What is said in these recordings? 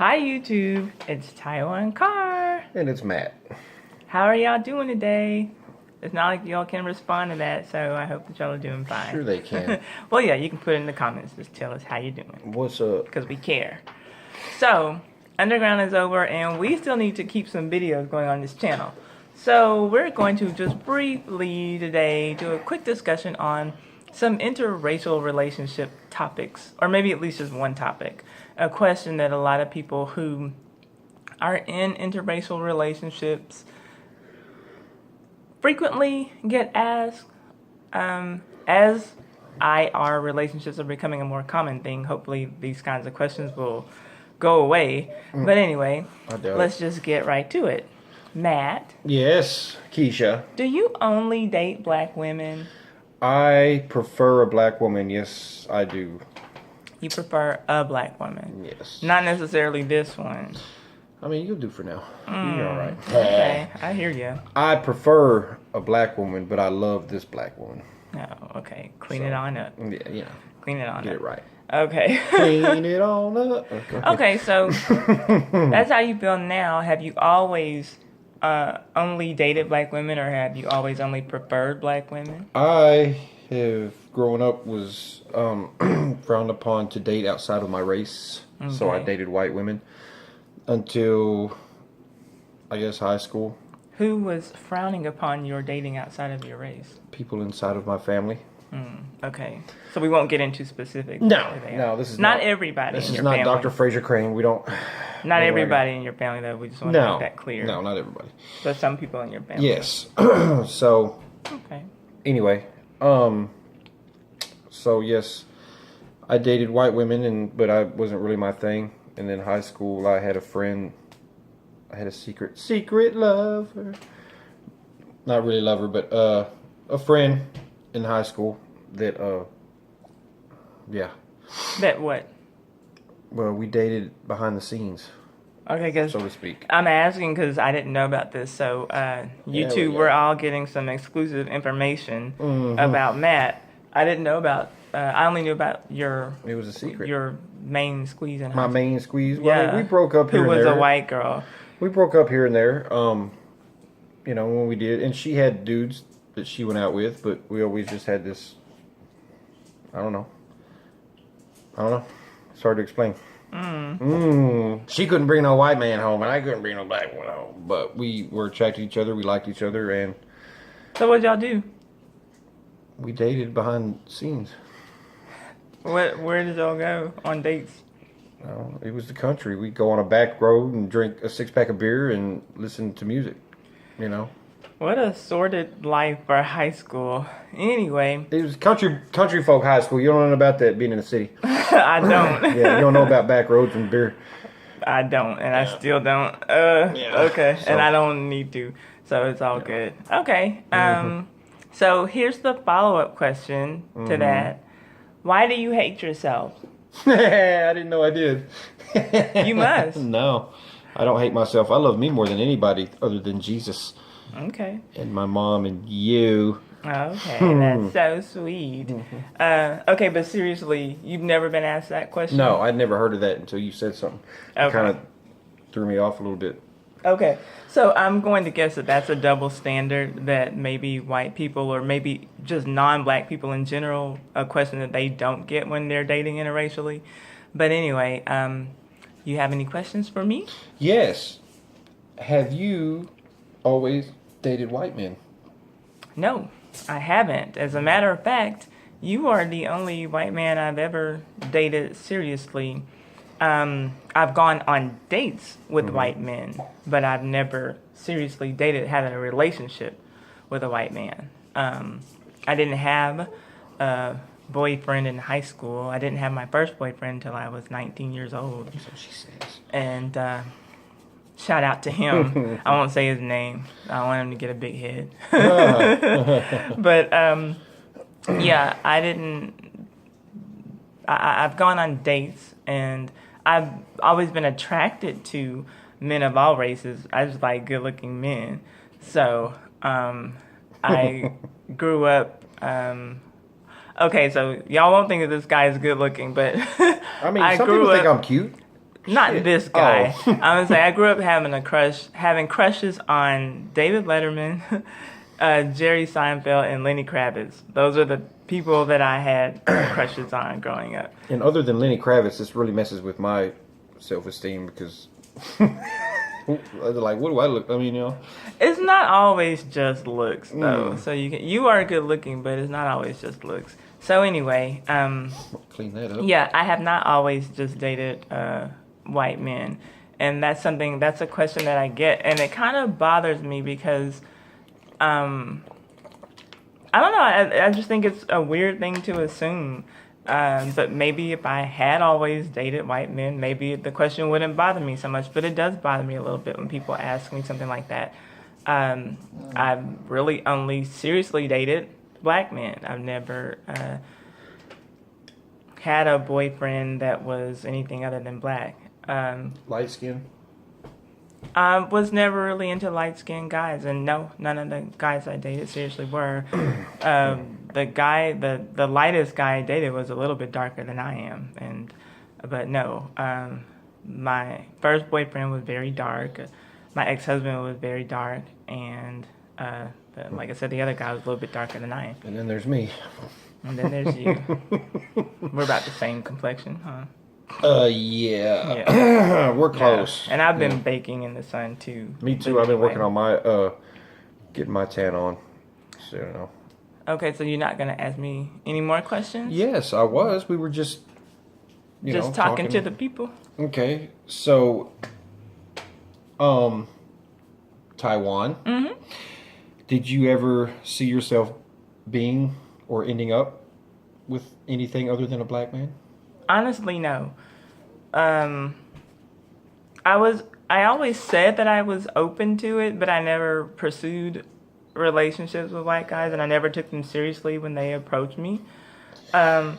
Hi YouTube, it's Tiwan Car. And it's Matt. How are y'all doing today? It's not like y'all can respond to that, so I hope that y'all are doing fine. Sure they can. Well, yeah, you can put it in the comments. Just tell us how you're doing. What's up? Because we care. So, Underground is over, and we still need to keep some videos going on this channel. So, we're going to just briefly today do a quick discussion on some interracial relationship topics, or maybe at least just one topic. A question that a lot of people who are in interracial relationships frequently get asked. As IR relationships are becoming a more common thing, hopefully these kinds of questions will go away. But anyway, let's just get right to it. Matt. Yes, Keisha. Do you only date black women? I prefer a black woman. Yes, I do. You prefer a black woman? Yes. Not necessarily this one. I mean, you'll do for now. You're all right. Okay, I hear you. I prefer a black woman, but I love this black woman. Oh, okay. Clean it on up. Yeah, you know. Clean it on Get up. it right. Okay. Clean it on up. Okay, so that's how you feel now. Have you always only dated black women, or have you always only preferred black women? I have growing up was frowned upon to date outside of my race, so I dated white women until I guess high school. Who was frowning upon your dating outside of your race? People inside of my family. Okay, so we won't get into specifics. No, this is not everybody. This in is your not family. Dr. Fraser Crane. We don't. Not everybody in your family, though. We just want to make that clear. No, not everybody. But some people in your family. Yes. So. Okay. Anyway, so yes, I dated white women, but I wasn't really my thing. And then high school, I had a friend. I had a secret lover. Not really lover, but a friend in high school that yeah. That what? Well, we dated behind the scenes. Okay, because so to speak. I'm asking because I didn't know about this. So you two were all getting some exclusive information about Matt. I didn't know about. I only knew about your. It was a secret. Your main squeeze in high My school. main squeeze. Well, Yeah. we broke up here Who and was there. a white girl. We broke up here and there. You know, when we did, and she had dudes that she went out with, but we always just had this. I don't know. It's hard to explain. She couldn't bring no white man home, and I couldn't bring no black one home. But we were attracted to each other. We liked each other, and So what'd y'all do? we dated behind the scenes. Where did y'all go on dates? It was the country. We'd go on a back road and drink a 6-pack of beer and listen to music. You know. What a sordid life for high school. Anyway. It was country folk high school. You don't know about that being in the city. I don't. Yeah, you don't know about back roads and beer. I don't, and I still don't. Okay, So. and I don't need to, so it's all good. Okay, so here's the follow-up question to that. Why do you hate yourself? I didn't know I did. You must. No, I don't hate myself. I love me more than anybody other than Jesus. Okay. And my mom and you. Okay, that's so sweet. Okay, but seriously, you've never been asked that question? No, I'd never heard of that until you said something. Okay. It kind of threw me off a little bit. Okay, so I'm going to guess that that's a double standard that maybe white people or maybe just non-black people in general, a question that they don't get when they're dating interracially. But anyway, you have any questions for me? Yes. Have you always dated white men? No, I haven't. As a matter of fact, you are the only white man I've ever dated seriously. I've gone on dates with white men, but I've never seriously dated, had a relationship with a white man. I didn't have a boyfriend in high school. I didn't have my first boyfriend until I was 19 years old. That's what she says. And shout out to him. I won't say his name. I don't want him to get a big head. But yeah, I didn't. I've gone on dates, and I've always been attracted to men of all races. I just like good-looking men. So I grew up. Okay, so y'all won't think that this guy is good-looking, but I mean, some people think I'm cute. Not Shit. this guy. Oh. I'm gonna say I grew up having crushes on David Letterman, Jerry Seinfeld, and Lenny Kravitz. Those are the people that I had crushes on growing up. And other than Lenny Kravitz, this really messes with my self-esteem because, like, what do I look? I mean, It's not always just looks, though. So you are good looking, but it's not always just looks. So anyway, clean that up. yeah, I have not always just dated white men, and that's a question that I get, and it kind of bothers me because I don't know. I just think it's a weird thing to assume. But maybe if I had always dated white men, maybe the question wouldn't bother me so much. But it does bother me a little bit when people ask me something like that. I've really only seriously dated black men. I've never had a boyfriend that was anything other than black. Light skin. I was never really into light-skinned guys, and no, none of the guys I dated seriously were. The lightest guy I dated was a little bit darker than I am, but no, my first boyfriend was very dark. My ex-husband was very dark, and like I said, the other guy was a little bit darker than I am. And then there's me. And then there's you. We're about the same complexion, huh? Yeah. We're close. Yeah. And I've been baking in the sun too. Me too. I've been working on my getting my tan on. So Okay, so you're not gonna ask me any more questions? Yes, I was. We were just talking to the people. Okay, so Taiwan. Mm-hmm. Did you ever see yourself being or ending up with anything other than a black man? Honestly, no. I always said that I was open to it, but I never pursued relationships with white guys, and I never took them seriously when they approached me. It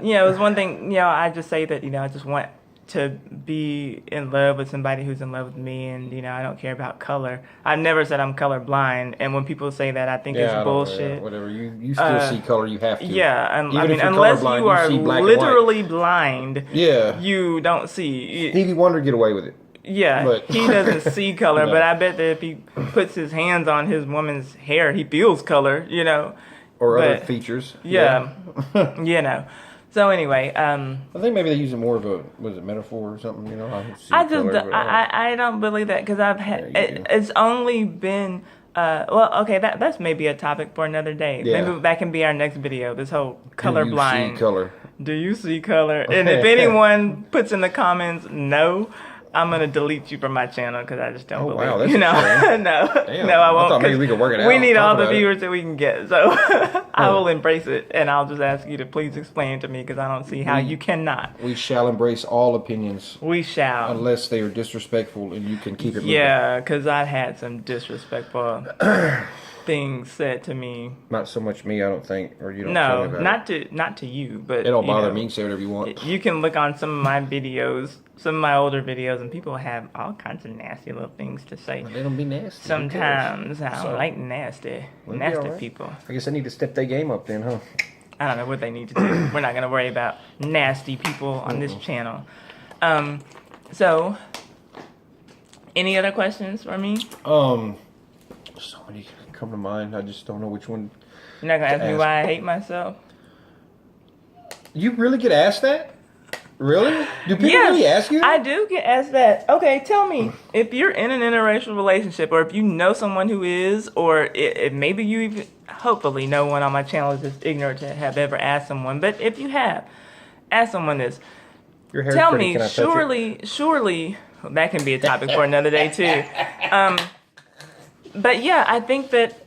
was one thing, I just say that, I just want to be in love with somebody who's in love with me, and, I don't care about color. I've never said I'm colorblind, and when people say that, I think it's bullshit. Whatever. You still see color, you have to. Yeah, Even I mean, if you're unless colorblind, you are see black and literally blind, Yeah. you don't see. Stevie Wonder get away with it. Yeah, But- he doesn't see color, No. but I bet that if he puts his hands on his woman's hair, he feels color, Or other But- features. Yeah, So anyway, I think maybe they use it more of a metaphor or something. I don't believe that because I've had Yeah, you do. it's only been that's maybe a topic for another day. Yeah. Maybe that can be our next video. This whole Do colorblind. you see color? Do you see color? And if anyone puts in the comments no, I'm gonna delete you from my channel because I just don't Oh, believe wow, it. that's No, Damn, no, I won't. I thought maybe 'cause we could work it out. We need Talk all the about it. viewers that we can get, so I will embrace it, and I'll just ask you to please explain to me because I don't see how you cannot. We shall embrace all opinions We shall. unless they are disrespectful and you can keep it moving. Yeah, because I've had some disrespectful things said to me. Not so much me, I don't think, or you don't tell me No, about it. not to you, but It don't bother know, me. You can say whatever you want. You can look on some of my videos, some of my older videos, and people have all kinds of nasty little things to say. They don't be nasty. Sometimes I don't So- like nasty Well, it'll be all right. people. I guess I need to step their game up then, huh? I don't know what they need to do. We're not gonna worry about nasty people on this channel. So, any other questions for me? So many come to mind. I just don't know which one. You're not gonna ask me ask. why I hate myself? You really get asked that? Really? Do people really ask you that? I do get asked that. Okay, tell me, if you're in an interracial relationship, or if you know someone who is, or it maybe you even, hopefully no one on my channel is just ignorant to have ever asked someone, but if you have, ask someone this. Your hair's Tell pretty. me, Can I touch it? surely, that can be a topic for another day too. But yeah, I think that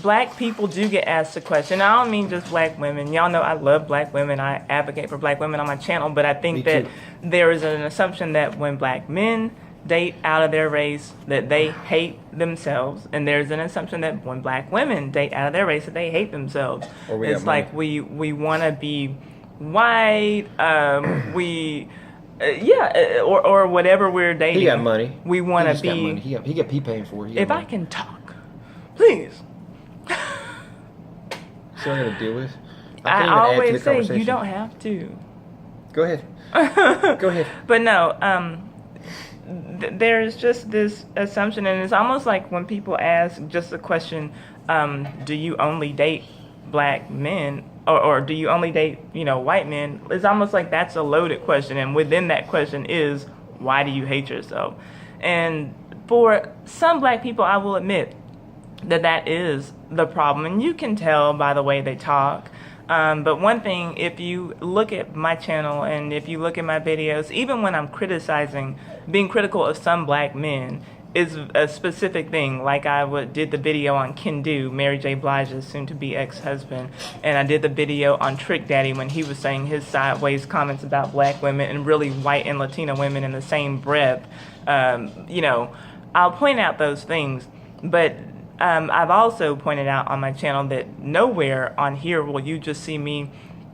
black people do get asked the question. I don't mean just black women. Y'all know I love black women. I advocate for black women on my channel. But I think Me that too. there is an assumption that when black men date out of their race, that they hate themselves. And there's an assumption that when black women date out of their race, that they hate themselves. Or we It's got like money. we want to be white. Or whatever we're dating. He got money. We want He to just got money. be. He got pee paying for it. He got If I money. can talk, please. See what I gotta deal with. I can't even add to the always say you conversation. don't have to. Go ahead. Go ahead. But no, there's just this assumption, and it's almost like when people ask just a question, do you only date black men, or do you only date, white men? It's almost like that's a loaded question, and within that question is, why do you hate yourself? And for some black people, I will admit that is the problem, and you can tell by the way they talk. But one thing, if you look at my channel and if you look at my videos, even when I'm being critical of some black men, is a specific thing. Like did the video on Ken Do, Mary J. Blige's soon-to-be ex-husband, and I did the video on Trick Daddy when he was saying his sideways comments about black women and really white and Latina women in the same breath. I'll point out those things, but I've also pointed out on my channel that nowhere on here will you just see me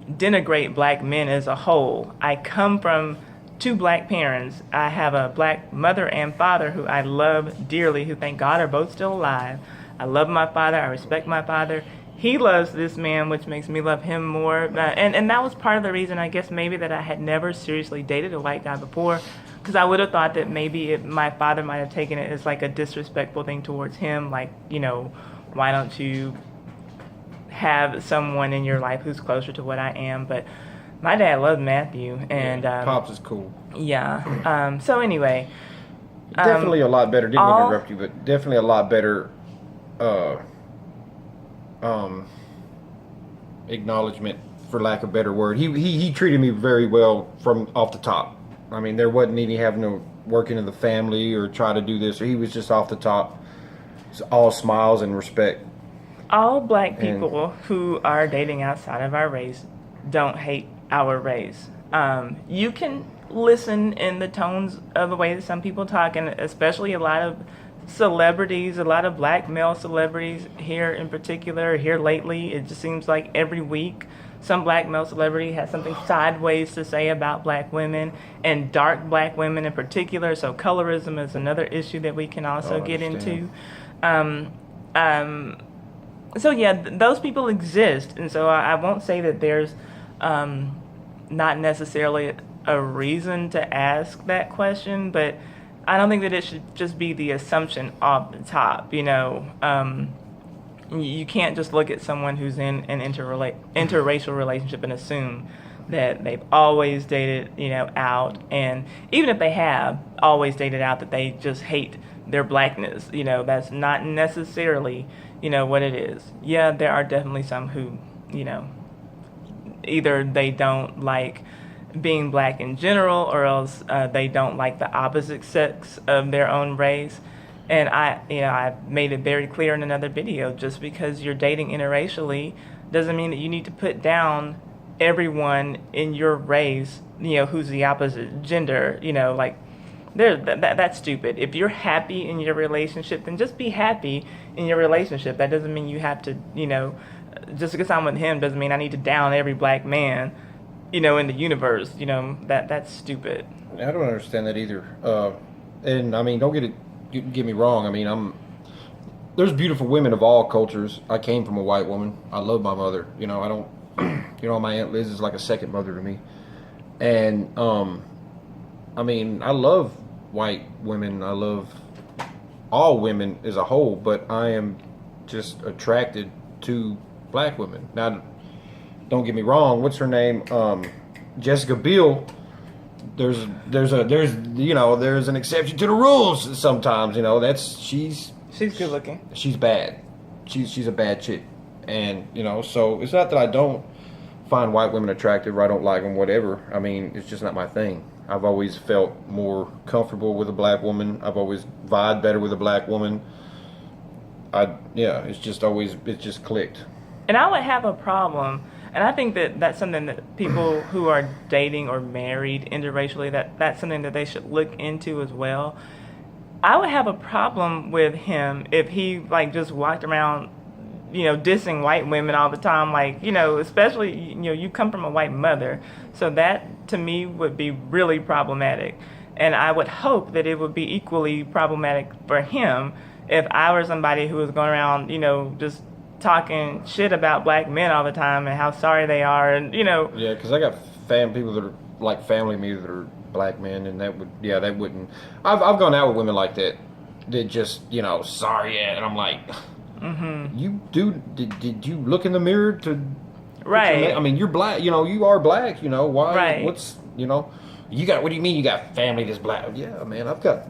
denigrate black men as a whole. I come from 2 black parents. I have a black mother and father who I love dearly, who thank God are both still alive. I love my father. I respect my father. He loves this man, which makes me love him more. And that was part of the reason, I guess, maybe that I had never seriously dated a white guy before, because I would have thought that maybe my father might have taken it as like a disrespectful thing towards him, like, why don't you have someone in your life who's closer to what I am? But my dad loved Matthew, and Pops is cool. Yeah. So anyway, definitely a lot better. Didn't mean to interrupt you, but definitely a lot better acknowledgement, for lack of a better word. He treated me very well from off the top. I mean, there wasn't any having to work into the family or try to do this. Or he was just off the top. It's all smiles and respect. All black people who are dating outside of our race don't hate our race. You can listen in the tones of the way that some people talk, and especially a lot of celebrities, a lot of black male celebrities here in particular, here lately. It just seems like every week some black male celebrity has something sideways to say about black women, and dark black women in particular. So colorism is another issue that we can also get into. So yeah, those people exist, and so I won't say that there's not necessarily a reason to ask that question, but I don't think that it should just be the assumption off the top. You can't just look at someone who's in an interracial relationship and assume that they've always dated, out, and even if they have always dated out, that they just hate their blackness. That's not necessarily, what it is. Yeah, there are definitely some who, either they don't like being black in general, or else they don't like the opposite sex of their own race. And I made it very clear in another video, just because you're dating interracially doesn't mean that you need to put down everyone in your race, who's the opposite gender, that's stupid. If you're happy in your relationship, then just be happy in your relationship. That doesn't mean you have to, just because I'm with him doesn't mean I need to down every black man, in the universe. That's stupid. I don't understand that either. And I mean, don't get me wrong. I mean, there's beautiful women of all cultures. I came from a white woman. I love my mother. I don't, my Aunt Liz is like a second mother to me. And, I mean, I love white women. I love all women as a whole, but I am just attracted to black women. Now, don't get me wrong. What's her name? Jessica Biel. There's an exception to the rules sometimes. She's good looking. She's bad. She's a bad chick, and so it's not that I don't find white women attractive or I don't like them, whatever. I mean, it's just not my thing. I've always felt more comfortable with a black woman. I've always vibed better with a black woman. It's just clicked. And I would have a problem, and I think that that's something that people who are dating or married interracially, that's something that they should look into as well. I would have a problem with him if he just walked around, dissing white women all the time, especially, you come from a white mother. So that to me would be really problematic. And I would hope that it would be equally problematic for him if I were somebody who was going around, just talking shit about black men all the time and how sorry they are, and Yeah, because I got people that are like family me that are black men, and that wouldn't. I've gone out with women like that just sorry, and I'm like, did you look in the mirror to? Right. I mean, you're black. You are black. Why? Right. What's you got? What do you mean you got family that's black? Yeah, man, I've got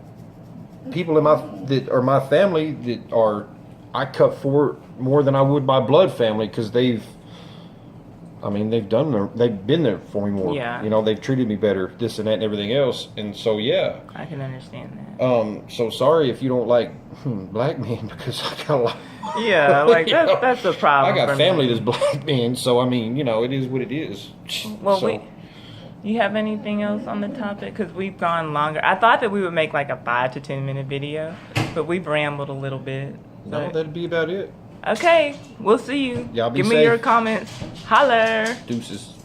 people that are my family that are I cut for more than I would my blood family because they've been there for me more. Yeah. They've treated me better, this and that and everything else. And so, yeah. I can understand that. So sorry if you don't like black men because I got a lot. Yeah, like that's the problem. I got for family me. that's black men, so I mean, it is what it is. Well, so, you have anything else on the topic? Because we've gone longer. I thought that we would make like a 5 to 10 minute video, but we've rambled a little bit. no, But- that'd be about it. Okay, we'll see you. Y'all be Give me safe. your comments. Holler. Deuces.